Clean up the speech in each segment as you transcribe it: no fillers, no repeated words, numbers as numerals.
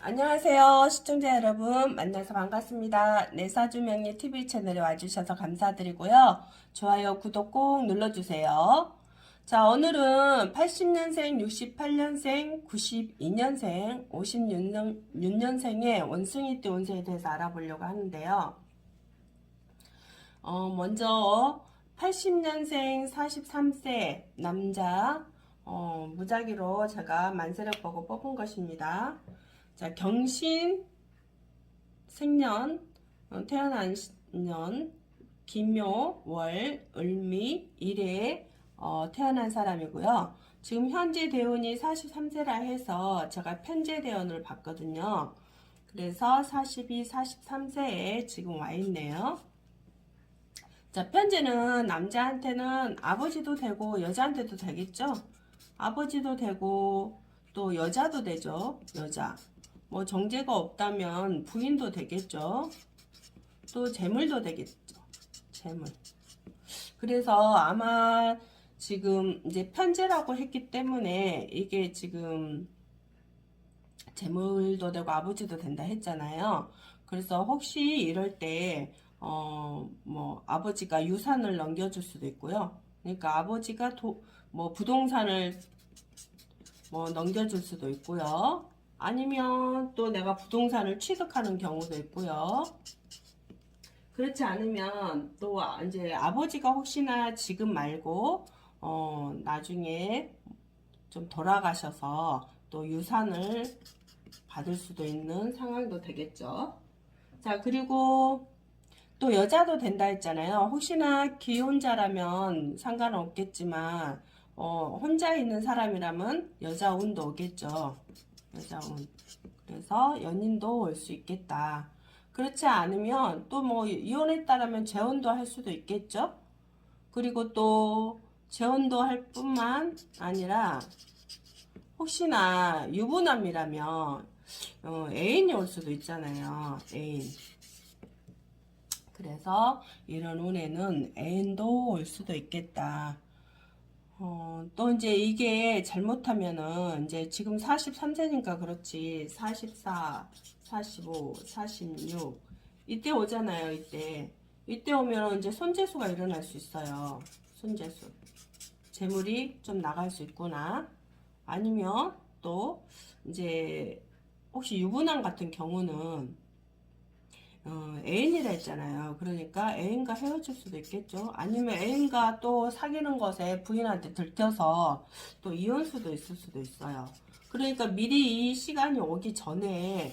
안녕하세요. 시청자 여러분 만나서 반갑습니다. 내사주명리 TV 채널에 와주셔서 감사드리고요. 좋아요, 구독 꼭 눌러주세요. 자, 오늘은 80년생, 68년생, 92년생, 56년생의 원숭이띠 운세에 대해서 알아보려고 하는데요. 먼저 80년생 43세 남자 무작위로 제가 만세력 보고 뽑은 것입니다. 자, 경신, 생년, 태어난 년, 기묘, 월, 을미, 일에 태어난 사람이고요. 지금 현재 대운이 43세라 해서 제가 편재 대운을 봤거든요. 그래서 42, 43세에 지금 와 있네요. 자, 편재는 남자한테는 아버지도 되고 여자한테도 되겠죠? 아버지도 되고 또 여자도 되죠. 여자. 뭐 정제가 없다면 부인도 되겠죠. 또 재물도 되겠죠. 재물. 그래서 아마 지금 이제 편제라고 했기 때문에 이게 지금 재물도 되고 아버지도 된다 했잖아요. 그래서 혹시 이럴 때 뭐 아버지가 유산을 넘겨줄 수도 있고요. 그러니까 아버지가 뭐 부동산을 뭐 넘겨줄 수도 있고요. 아니면 또 내가 부동산을 취득하는 경우도 있고요. 그렇지 않으면 또 이제 아버지가 혹시나 지금 말고 나중에 좀 돌아가셔서 또 유산을 받을 수도 있는 상황도 되겠죠. 자, 그리고 또 여자도 된다 했잖아요. 혹시나 기혼자라면 상관은 없겠지만 혼자 있는 사람이라면 여자 운도 오겠죠. 여자 운. 그래서 연인도 올 수 있겠다. 그렇지 않으면 또 뭐 이혼했다라면 재혼도 할 수도 있겠죠. 그리고 또 재혼도 할 뿐만 아니라 혹시나 유부남이라면 애인이 올 수도 있잖아요. 애인. 그래서 이런 운에는 애인도 올 수도 있겠다. 또 이제 이게 잘못하면은 이제 지금 43세니까 그렇지 44, 45, 46 이때 오잖아요. 이때 오면 이제 손재수가 일어날 수 있어요. 손재수. 재물이 좀 나갈 수 있구나. 아니면 또 이제 혹시 유부남 같은 경우는 애인이라 했잖아요. 그러니까 애인과 헤어질 수도 있겠죠. 아니면 애인과 또 사귀는 것에 부인한테 들켜서 또 이혼수도 있을 수도 있어요. 그러니까 미리 이 시간이 오기 전에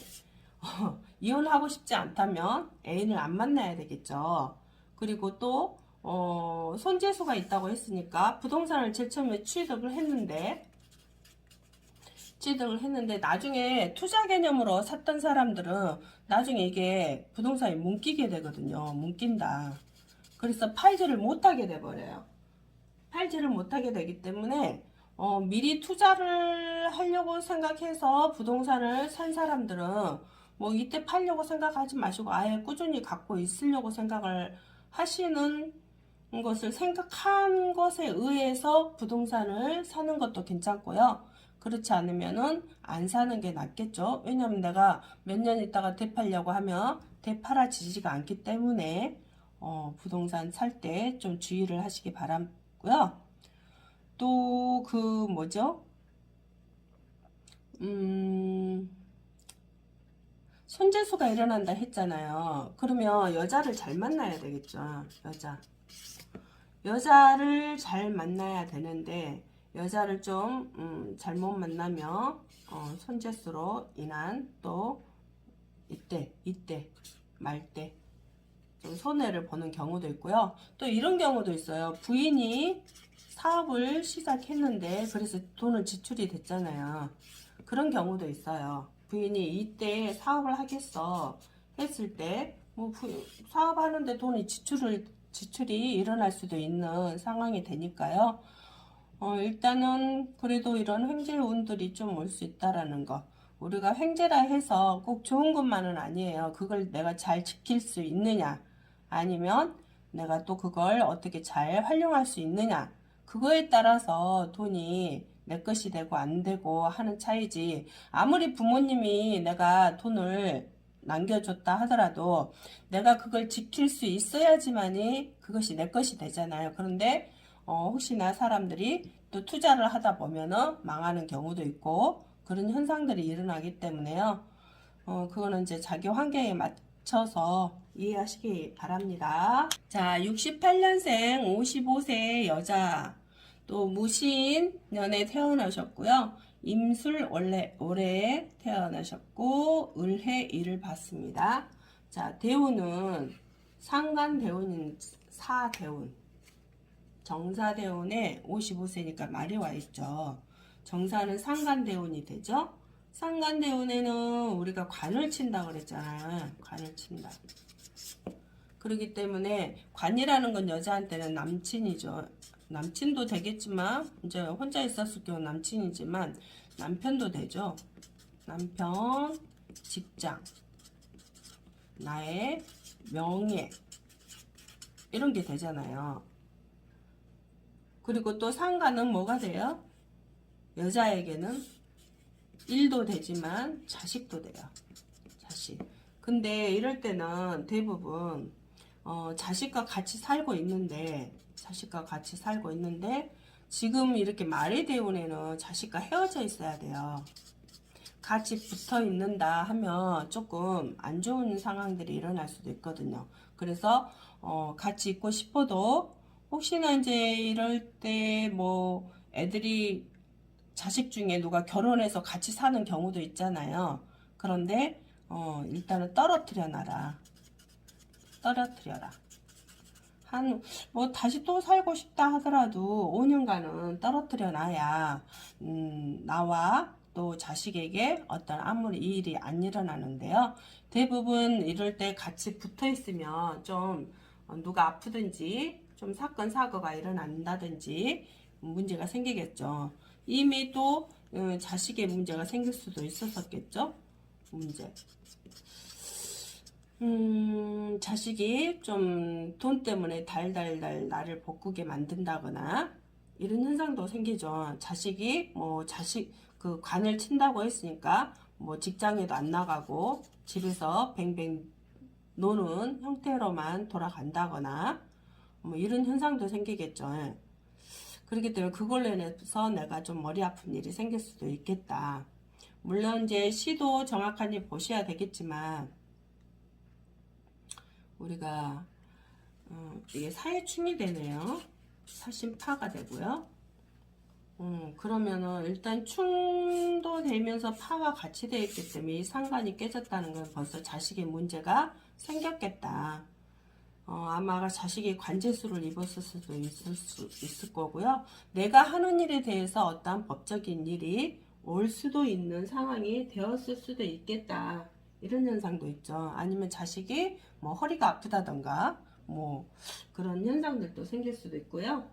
이혼하고 싶지 않다면 애인을 안 만나야 되겠죠. 그리고 또 손재수가 있다고 했으니까 부동산을 제일 처음에 취득을 했는데 나중에 투자 개념으로 샀던 사람들은 나중에 이게 부동산이 뭉기게 되거든요. 뭉긴다. 그래서 팔지를 못하게 돼버려요. 팔지를 못하게 되기 때문에 미리 투자를 하려고 생각해서 부동산을 산 사람들은 뭐 이때 팔려고 생각하지 마시고 아예 꾸준히 갖고 있으려고 생각을 하시는 것을 생각한 것에 의해서 부동산을 사는 것도 괜찮고요. 그렇지 않으면은 안 사는 게 낫겠죠. 왜냐면 내가 몇 년 있다가 되팔려고 하면 되팔아지지가 않기 때문에 부동산 살 때 좀 주의를 하시기 바라고요. 또 그 뭐죠? 손재수가 일어난다 했잖아요. 그러면 여자를 잘 만나야 되겠죠. 여자를 잘 만나야 되는데 여자를 좀 잘못 만나면 손재수로 인한 또 이때 말 때 좀 손해를 보는 경우도 있고요. 또 이런 경우도 있어요. 부인이 사업을 시작했는데 그래서 돈을 지출이 됐잖아요. 그런 경우도 있어요. 부인이 이때 사업을 하겠어 했을 때 뭐 사업하는데 돈이 지출이 일어날 수도 있는 상황이 되니까요. 일단은 그래도 이런 횡재 운들이 좀 올 수 있다라는 거. 우리가 횡재라 해서 꼭 좋은 것만은 아니에요. 그걸 내가 잘 지킬 수 있느냐, 아니면 내가 또 그걸 어떻게 잘 활용할 수 있느냐. 그거에 따라서 돈이 내 것이 되고 안 되고 하는 차이지. 아무리 부모님이 내가 돈을 남겨줬다 하더라도 내가 그걸 지킬 수 있어야지만이 그것이 내 것이 되잖아요. 그런데 혹시나 사람들이 또 투자를 하다 보면은 망하는 경우도 있고 그런 현상들이 일어나기 때문에요. 그거는 이제 자기 환경에 맞춰서 이해하시기 바랍니다. 자, 68년생 55세 여자, 또 무신년에 태어나셨고요. 임술 올해 태어나셨고 을해 일을 받습니다. 자, 대운은 상간대운인 사대운, 정사대운에 55세니까 말이 와 있죠. 정사는 상간대운이 되죠. 상간대운에는 우리가 관을 친다 그랬잖아요. 관을 친다. 그렇기 때문에 관이라는 건 여자한테는 남친이죠. 남친도 되겠지만 이제 혼자 있었을 경우 남친이지만 남편도 되죠. 남편, 직장, 나의 명예 이런 게 되잖아요. 그리고 또 상관은 뭐가 돼요? 여자에게는 일도 되지만 자식도 돼요. 자식. 근데 이럴 때는 대부분 자식과 같이 살고 있는데 지금 이렇게 말의 대운에는 자식과 헤어져 있어야 돼요. 같이 붙어 있는다 하면 조금 안 좋은 상황들이 일어날 수도 있거든요. 그래서 같이 있고 싶어도 혹시나 이제 이럴 때 뭐 애들이 자식 중에 누가 결혼해서 같이 사는 경우도 있잖아요. 그런데 일단은 떨어뜨려 놔라. 떨어뜨려라. 뭐 다시 또 살고 싶다 하더라도 5년간은 떨어뜨려 놔야 나와 또 자식에게 어떤 아무리 이 일이 안 일어나는데요. 대부분 이럴 때 같이 붙어 있으면 좀 누가 아프든지 좀 사건 사고가 일어난다든지 문제가 생기겠죠. 이미 또 자식의 문제가 생길 수도 있었겠죠. 문제. 자식이 좀 돈 때문에 달달달 나를 볶게 만든다거나 이런 현상도 생기죠. 자식이 뭐 그 관을 친다고 했으니까 뭐 직장에도 안 나가고 집에서 뱅뱅 노는 형태로만 돌아간다거나 뭐 이런 현상도 생기겠죠. 그렇기 때문에 그걸로 인해서 내가 좀 머리 아픈 일이 생길 수도 있겠다. 물론 이제 시도 정확하게 보셔야 되겠지만 우리가 이게 사회충이 되네요. 사신파가 되고요. 그러면은 일단 충도 되면서 파가 같이 되어 있기 때문에 이 상관이 깨졌다는 건 벌써 자식의 문제가 생겼겠다. 아마 자식이 관제수를 입었을 수도 있을 거고요. 내가 하는 일에 대해서 어떠한 법적인 일이 올 수도 있는 상황이 되었을 수도 있겠다. 이런 현상도 있죠. 아니면 자식이 뭐 허리가 아프다던가 뭐 그런 현상들도 생길 수도 있고요.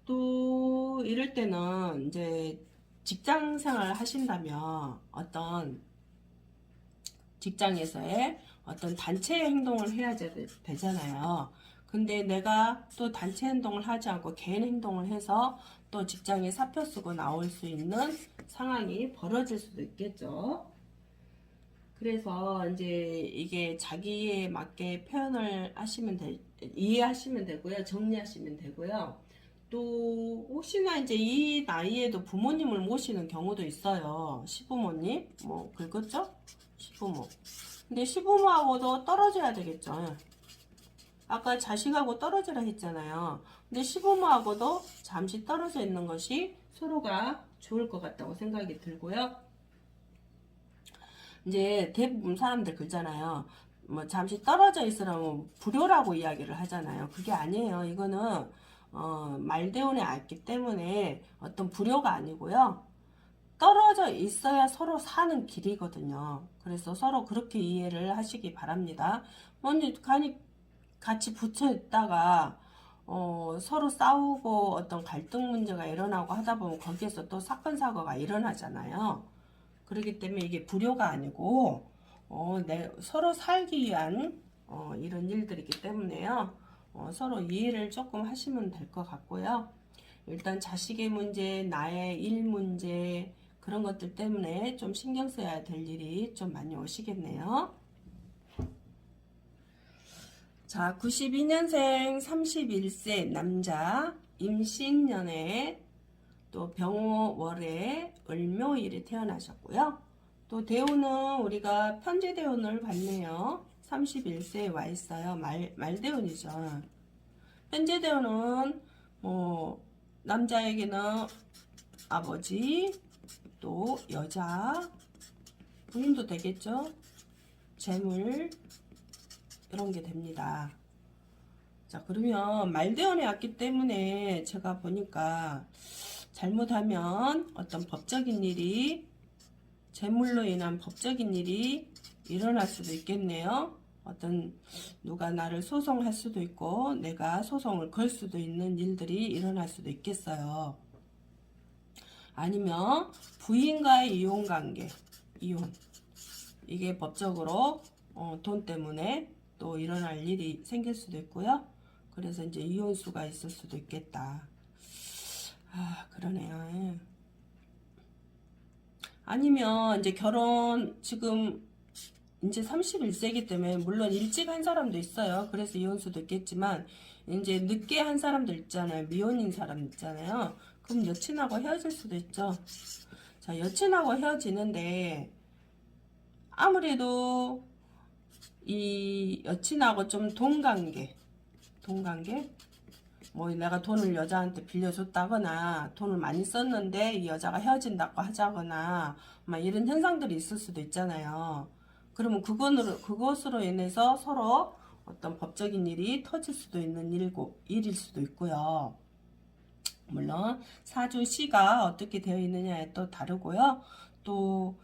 또 이럴 때는 이제 직장 생활을 하신다면 어떤 직장에서의 어떤 단체 행동을 해야 되잖아요. 근데 내가 또 단체 행동을 하지 않고 개인 행동을 해서 또 직장에 사표 쓰고 나올 수 있는 상황이 벌어질 수도 있겠죠. 그래서 이제 이게 자기에 맞게 표현을 이해하시면 되고요. 정리하시면 되고요. 또 혹시나 이제 이 나이에도 부모님을 모시는 경우도 있어요. 시부모님 뭐 긁었죠? 시부모. 근데 시부모하고도 떨어져야 되겠죠. 아까 자식하고 떨어지라 했잖아요. 근데 시부모하고도 잠시 떨어져 있는 것이 서로가 좋을 것 같다고 생각이 들고요. 이제 대부분 사람들 그러잖아요. 뭐 잠시 떨어져 있으라면 불효라고 이야기를 하잖아요. 그게 아니에요. 이거는 말대운에 왔기 때문에 어떤 불효가 아니고요. 떨어져 있어야 서로 사는 길이거든요. 그래서 서로 그렇게 이해를 하시기 바랍니다. 먼저 같이 붙여 있다가 서로 싸우고 어떤 갈등 문제가 일어나고 하다 보면 거기에서 또 사건 사고가 일어나잖아요. 그렇기 때문에 이게 불효가 아니고 서로 살기 위한 이런 일들이기 때문에요. 서로 이해를 조금 하시면 될 것 같고요. 일단 자식의 문제, 나의 일 문제, 그런 것들 때문에 좀 신경 써야 될 일이 좀 많이 오시겠네요. 자, 92년생 31세 남자, 임신년에 또 병호월에 을묘일에 태어나셨고요. 또 대운은 우리가 편지대운을 봤네요. 31세에 와 있어요. 말대운이죠. 편지대운은 남자에게는 아버지, 또 여자, 부인도 되겠죠. 재물, 이런 게 됩니다. 자, 그러면 말대운에 왔기 때문에 제가 보니까 잘못하면 어떤 법적인 일이, 재물로 인한 법적인 일이 일어날 수도 있겠네요. 어떤 누가 나를 소송할 수도 있고 내가 소송을 걸 수도 있는 일들이 일어날 수도 있겠어요. 아니면 부인과의 이혼관계, 이혼, 이게 법적으로 돈 때문에 또 일어날 일이 생길 수도 있고요. 그래서 이제 이혼수가 있을 수도 있겠다. 아, 그러네요. 예. 아니면 이제 결혼 지금 이제 31세기 때문에 물론 일찍 한 사람도 있어요. 그래서 이혼수도 있겠지만 이제 늦게 한 사람들 있잖아요. 미혼인 사람 있잖아요. 그럼 여친하고 헤어질 수도 있죠. 자, 여친하고 헤어지는데 아무래도 이 여친하고 좀 돈관계, 뭐 내가 돈을 여자한테 빌려줬다거나 돈을 많이 썼는데 이 여자가 헤어진다고 하자거나 막 이런 현상들이 있을 수도 있잖아요. 그러면 그것으로 인해서 서로 어떤 법적인 일이 터질 수도 있는 일일 수도 있고요. 물론 사주시가 어떻게 되어 있느냐에 또 다르고요. 또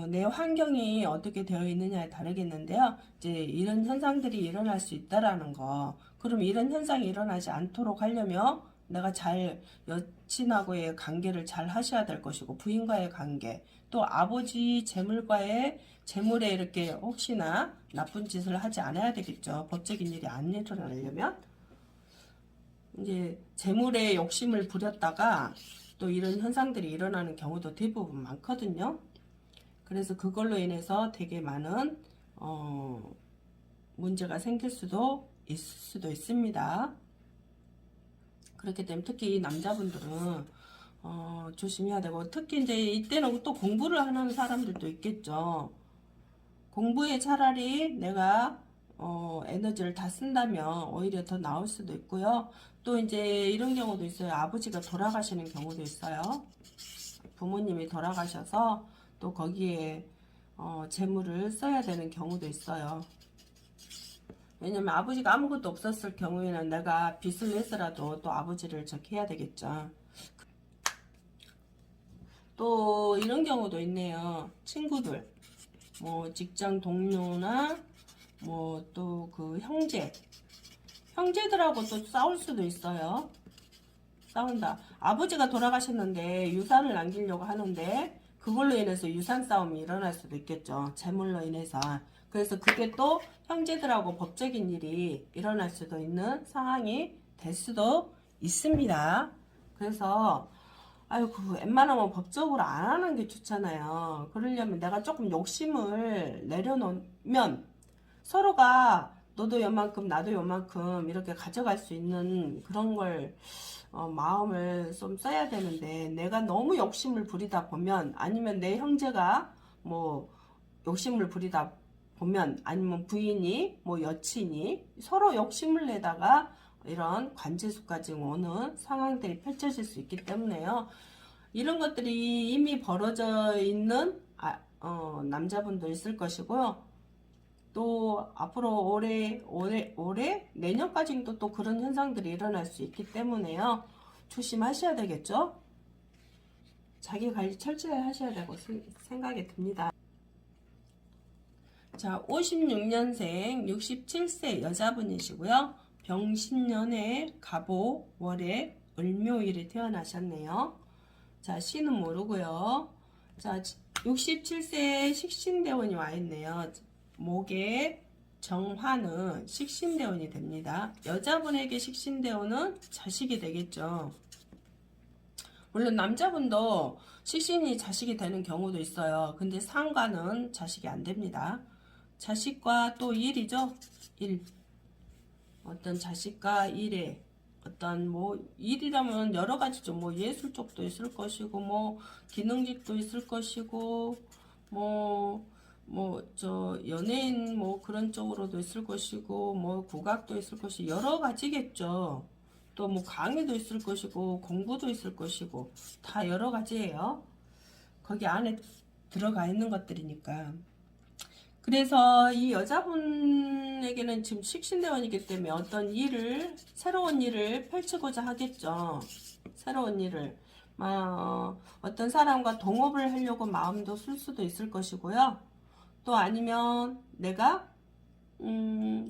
내 환경이 어떻게 되어 있느냐에 다르겠는데요. 이제 이런 현상들이 일어날 수 있다라는 거. 그럼 이런 현상이 일어나지 않도록 하려면 내가 잘 여친하고의 관계를 잘 하셔야 될 것이고 부인과의 관계, 또 아버지 재물에 이렇게 혹시나 나쁜 짓을 하지 않아야 되겠죠. 법적인 일이 안 일어나려면. 이제 재물에 욕심을 부렸다가 또 이런 현상들이 일어나는 경우도 대부분 많거든요. 그래서 그걸로 인해서 되게 많은 문제가 생길 수도 있을 수도 있습니다. 그렇기 때문에 특히 남자분들은 조심해야 되고, 특히 이제 이때는 또 공부를 하는 사람들도 있겠죠. 공부에 차라리 내가 에너지를 다 쓴다면 오히려 더 나을 수도 있고요. 또 이제 이런 경우도 있어요. 아버지가 돌아가시는 경우도 있어요. 부모님이 돌아가셔서 또 거기에 재물을 써야 되는 경우도 있어요. 왜냐면 아버지가 아무것도 없었을 경우에는 내가 빚을 내서라도 또 아버지를 해야 되겠죠. 또 이런 경우도 있네요. 친구들, 뭐 직장 동료나 뭐 또 그 형제들하고 또 싸울 수도 있어요. 싸운다. 아버지가 돌아가셨는데 유산을 남기려고 하는데 그걸로 인해서 유산 싸움이 일어날 수도 있겠죠. 재물로 인해서. 그래서 그게 또 형제들하고 법적인 일이 일어날 수도 있는 상황이 될 수도 있습니다. 그래서 아이고, 웬만하면 법적으로 안 하는 게 좋잖아요. 그러려면 내가 조금 욕심을 내려놓으면 서로가 너도 요만큼 나도 요만큼 이렇게 가져갈 수 있는 그런 걸 마음을 좀 써야 되는데, 내가 너무 욕심을 부리다 보면, 아니면 내 형제가 뭐 욕심을 부리다 보면, 아니면 부인이 뭐 여친이 서로 욕심을 내다가 이런 관제수까지 오는 상황들이 펼쳐질 수 있기 때문에요. 이런 것들이 이미 벌어져 있는 남자분도 있을 것이고요. 또 앞으로 올해 내년까지도 또 그런 현상들이 일어날 수 있기 때문에요. 조심하셔야 되겠죠. 자기 관리 철저히 하셔야 되고 생각이 듭니다. 자, 56년생 67세 여자분이시고요. 병신년에 갑오 월에 을묘일에 태어나셨네요. 자, 시는 모르고요. 자, 67세에 식신대원이 와 있네요. 목에 정화는 식신대원이 됩니다. 여자분에게 식신대원은 자식이 되겠죠. 물론 남자분도 식신이 자식이 되는 경우도 있어요. 근데 상관은 자식이 안 됩니다. 자식과 또 일이죠. 일. 어떤 자식과 일에 어떤 뭐 일이라면 여러 가지죠. 뭐 예술 쪽도 있을 것이고 뭐 기능직도 있을 것이고 뭐 저 연예인 뭐 그런 쪽으로도 있을 것이고 뭐 국악도 있을 것이 여러 가지겠죠. 또 뭐 강의도 있을 것이고 공부도 있을 것이고 다 여러 가지예요. 거기 안에 들어가 있는 것들이니까. 그래서 이 여자분에게는 지금 식신대원이기 때문에 어떤 일을, 새로운 일을 펼치고자 하겠죠. 새로운 일을. 어떤 사람과 동업을 하려고 마음도 쓸 수도 있을 것이고요. 또 아니면 내가,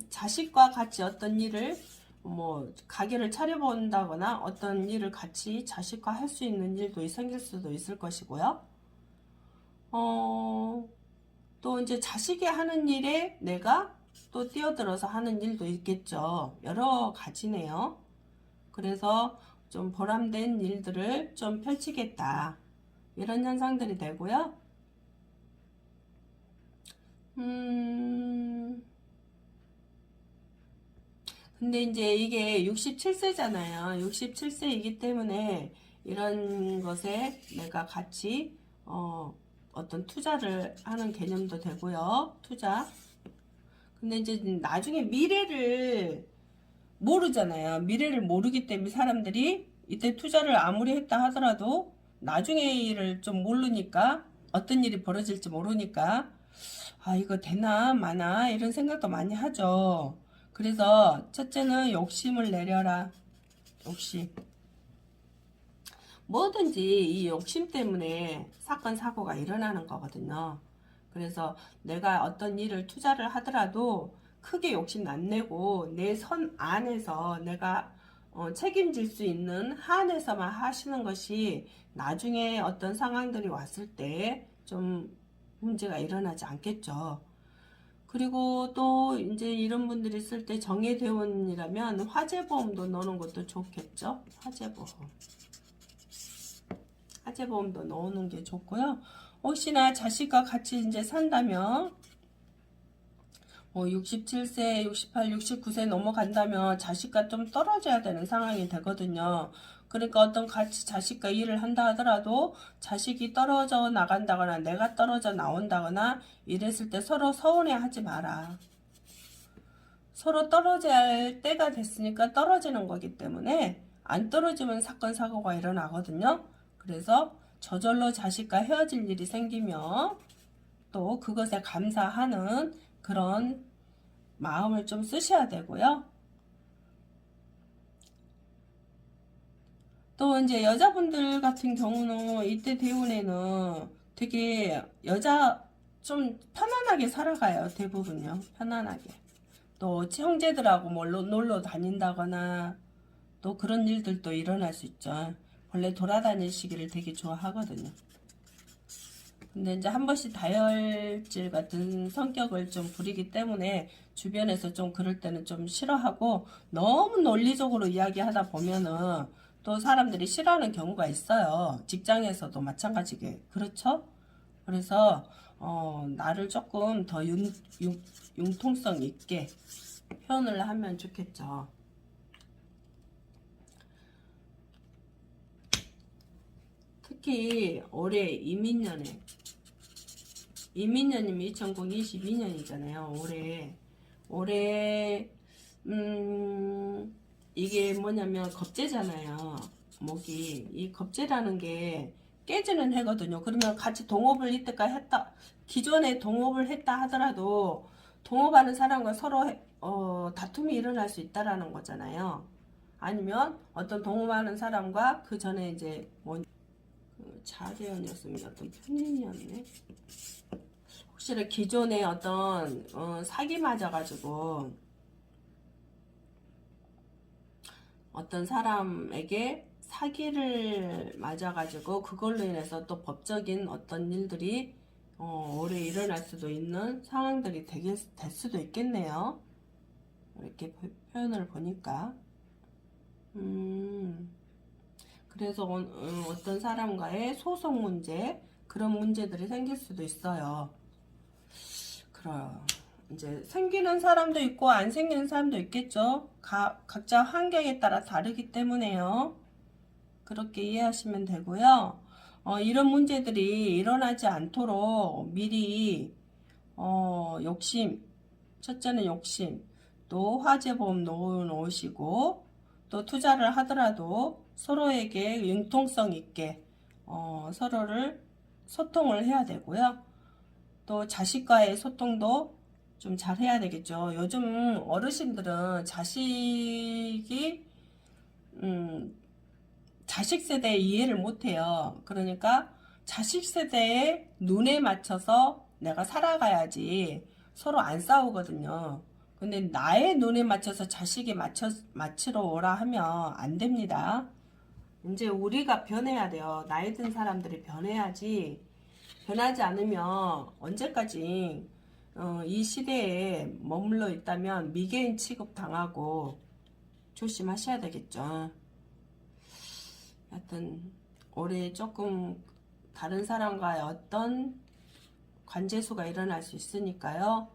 자식과 같이 어떤 일을, 뭐, 가게를 차려본다거나 어떤 일을 같이 자식과 할 수 있는 일도 생길 수도 있을 것이고요. 또 이제 자식이 하는 일에 내가 또 뛰어들어서 하는 일도 있겠죠. 여러 가지네요. 그래서 좀 보람된 일들을 좀 펼치겠다. 이런 현상들이 되고요. 근데 이제 이게 67세잖아요. 67세이기 때문에 이런 것에 내가 같이, 어떤 투자를 하는 개념도 되고요. 투자. 근데 이제 나중에 미래를 모르잖아요. 미래를 모르기 때문에 사람들이 이때 투자를 아무리 했다 하더라도 나중에 일을 좀 모르니까 어떤 일이 벌어질지 모르니까 아 이거 되나 마나 이런 생각도 많이 하죠. 그래서 첫째는 욕심을 내려라. 욕심. 뭐든지 이 욕심 때문에 사건 사고가 일어나는 거거든요. 그래서 내가 어떤 일을 투자를 하더라도 크게 욕심 안 내고 내 선 안에서 내가 책임질 수 있는 한에서만 하시는 것이 나중에 어떤 상황들이 왔을 때 좀 문제가 일어나지 않겠죠. 그리고 또 이제 이런 분들이 쓸 때 정예대원이라면 화재보험도 넣는 것도 좋겠죠. 화재보험. 화재보험도 넣는 게 좋고요. 혹시나 자식과 같이 이제 산다면 뭐 67세, 68, 69세 넘어간다면 자식과 좀 떨어져야 되는 상황이 되거든요. 그러니까 어떤 같이 자식과 일을 한다 하더라도 자식이 떨어져 나간다거나 내가 떨어져 나온다거나 이랬을 때 서로 서운해 하지 마라. 서로 떨어져야 할 때가 됐으니까 떨어지는 거기 때문에 안 떨어지면 사건 사고가 일어나거든요. 그래서 저절로 자식과 헤어질 일이 생기면 또 그것에 감사하는 그런 마음을 좀 쓰셔야 되고요. 또 이제 여자분들 같은 경우는 이때 대운에는 되게 여자 좀 편안하게 살아가요. 대부분요. 편안하게. 또 형제들하고 뭐 놀러 다닌다거나 또 그런 일들도 일어날 수 있죠. 원래 돌아다니시기를 되게 좋아하거든요. 근데 이제 한 번씩 다혈질 같은 성격을 좀 부리기 때문에 주변에서 좀 그럴 때는 좀 싫어하고 너무 논리적으로 이야기하다 보면은 또 사람들이 싫어하는 경우가 있어요. 직장에서도 마찬가지게. 그렇죠? 그래서 나를 조금 더 융통성 있게 표현을 하면 좋겠죠. 특히 올해 이민년이면 2022년이잖아요. 올해 이게 뭐냐면 겁재잖아요. 목이 이 겁재라는 게 깨지는 해거든요. 그러면 같이 동업을 이때까지 했다. 기존에 동업을 했다 하더라도 동업하는 사람과 서로 다툼이 일어날 수 있다라는 거잖아요. 아니면 어떤 동업하는 사람과 그 전에 이제 뭐 자대원이었으면 어떤 편인이었네. 혹시 기존에 어떤 사기 맞아가지고 어떤 사람에게 사기를 맞아가지고 그걸로 인해서 또 법적인 어떤 일들이 올해 일어날 수도 있는 상황들이 될 수도 있겠네요. 이렇게 표현을 보니까 그래서 어떤 사람과의 소송 문제, 그런 문제들이 생길 수도 있어요. 그래요. 이제 생기는 사람도 있고 안 생기는 사람도 있겠죠. 각자 환경에 따라 다르기 때문에요. 그렇게 이해하시면 되고요. 이런 문제들이 일어나지 않도록 미리 욕심, 첫째는 욕심, 또 화재보험 넣으시고, 또 투자를 하더라도 서로에게 융통성 있게 서로를 소통을 해야 되고요. 또 자식과의 소통도 좀 잘 해야 되겠죠. 요즘 어르신들은 자식이 자식 세대에 이해를 못해요. 그러니까 자식 세대의 눈에 맞춰서 내가 살아가야지 서로 안 싸우거든요. 근데 나의 눈에 맞춰서 자식이 맞추러 오라 하면 안 됩니다. 이제 우리가 변해야 돼요. 나이 든 사람들이 변해야지. 변하지 않으면 언제까지 이 시대에 머물러 있다면 미개인 취급 당하고 조심하셔야 되겠죠. 하여튼 올해 조금 다른 사람과의 어떤 관제수가 일어날 수 있으니까요.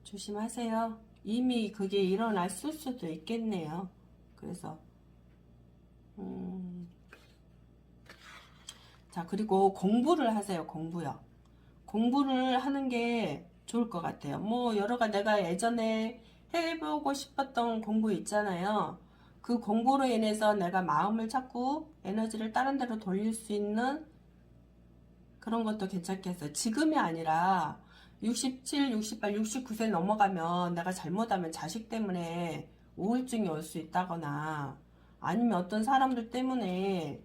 조심하세요. 이미 그게 일어났을 수도 있겠네요. 그래서 자, 그리고 공부를 하세요. 공부요. 공부를 하는 게 좋을 것 같아요. 뭐 여러 가지 내가 예전에 해보고 싶었던 공부 있잖아요. 그 공부로 인해서 내가 마음을 찾고 에너지를 다른 데로 돌릴 수 있는 그런 것도 괜찮겠어요. 지금이 아니라 67, 68, 69세 넘어가면 내가 잘못하면 자식 때문에 우울증이 올 수 있다거나 아니면 어떤 사람들 때문에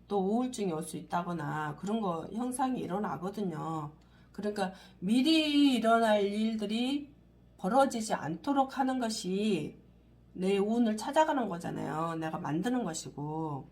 또 우울증이 올 수 있다거나 그런 거 현상이 일어나거든요. 그러니까 미리 일어날 일들이 벌어지지 않도록 하는 것이 내 운을 찾아가는 거잖아요. 내가 만드는 것이고.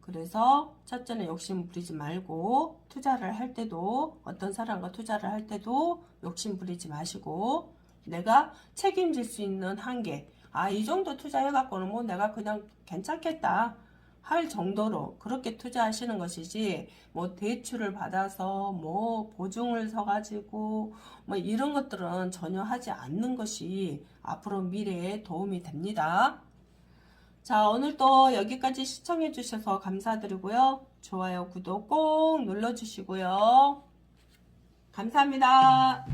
그래서 첫째는 욕심 부리지 말고 투자를 할 때도 어떤 사람과 투자를 할 때도 욕심 부리지 마시고 내가 책임질 수 있는 한계 이 정도 투자해갖고는 뭐 내가 그냥 괜찮겠다 할 정도로 그렇게 투자하시는 것이지 뭐 대출을 받아서 뭐 보증을 서가지고 뭐 이런 것들은 전혀 하지 않는 것이 앞으로 미래에 도움이 됩니다. 자, 오늘도 여기까지 시청해주셔서 감사드리고요. 좋아요, 구독 꼭 눌러주시고요. 감사합니다.